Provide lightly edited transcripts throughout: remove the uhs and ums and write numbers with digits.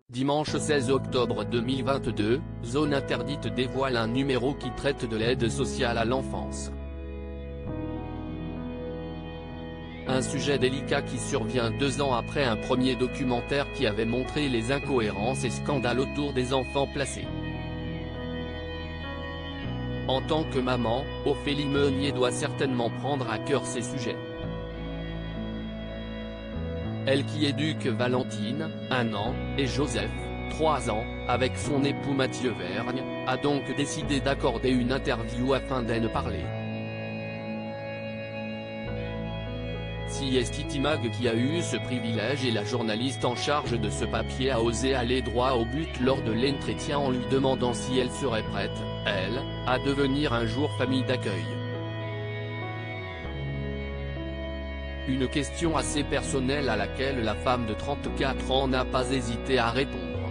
Dimanche 16 octobre 2022, Zone Interdite dévoile un numéro qui traite de l'aide sociale à l'enfance. Un sujet délicat qui survient 2 ans après un premier documentaire qui avait montré les incohérences et scandales autour des enfants placés. En tant que maman, Ophélie Meunier doit certainement prendre à cœur ces sujets. Elle qui éduque Valentine, 1 an, et Joseph, 3 ans, avec son époux Mathieu Vergne, a donc décidé d'accorder une interview afin d'en parler. CST Mag qui a eu ce privilège et la journaliste en charge de ce papier a osé aller droit au but lors de l'entretien en lui demandant si elle serait prête, elle, à devenir un jour famille d'accueil. Une question assez personnelle à laquelle la femme de 34 ans n'a pas hésité à répondre.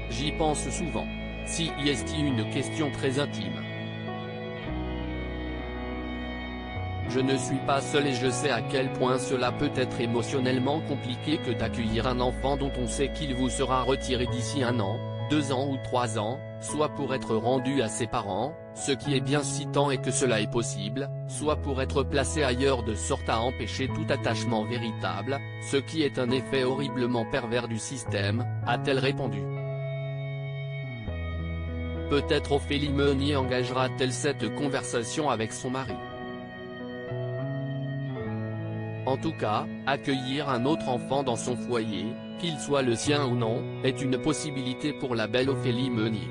J'y pense souvent. Si est une question très intime. Je ne suis pas seul et je sais à quel point cela peut être émotionnellement compliqué que d'accueillir un enfant dont on sait qu'il vous sera retiré d'ici 1 an, 2 ans ou 3 ans, soit pour être rendu à ses parents, ce qui est bien si tant est que cela est possible, soit pour être placé ailleurs de sorte à empêcher tout attachement véritable, ce qui est un effet horriblement pervers du système, a-t-elle répondu. Peut-être Ophélie Meunier engagera-t-elle cette conversation avec son mari. En tout cas, accueillir un autre enfant dans son foyer, qu'il soit le sien ou non, est une possibilité pour la belle Ophélie Meunier.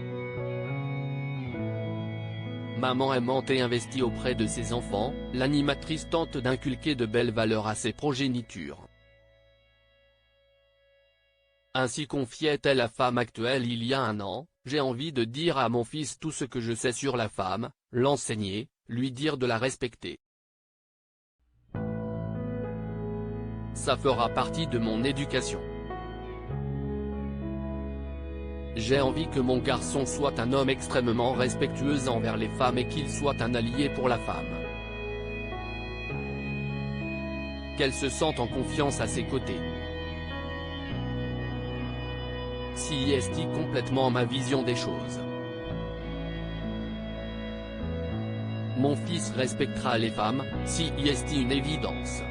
Maman aimante et investie auprès de ses enfants, l'animatrice tente d'inculquer de belles valeurs à ses progénitures. Ainsi confiait-elle la femme actuelle il y a 1 an, j'ai envie de dire à mon fils tout ce que je sais sur la femme, l'enseigner, lui dire de la respecter. Ça fera partie de mon éducation. J'ai envie que mon garçon soit un homme extrêmement respectueux envers les femmes et qu'il soit un allié pour la femme. Qu'elle se sente en confiance à ses côtés. Si est complètement ma vision des choses. Mon fils respectera les femmes, si est une évidence.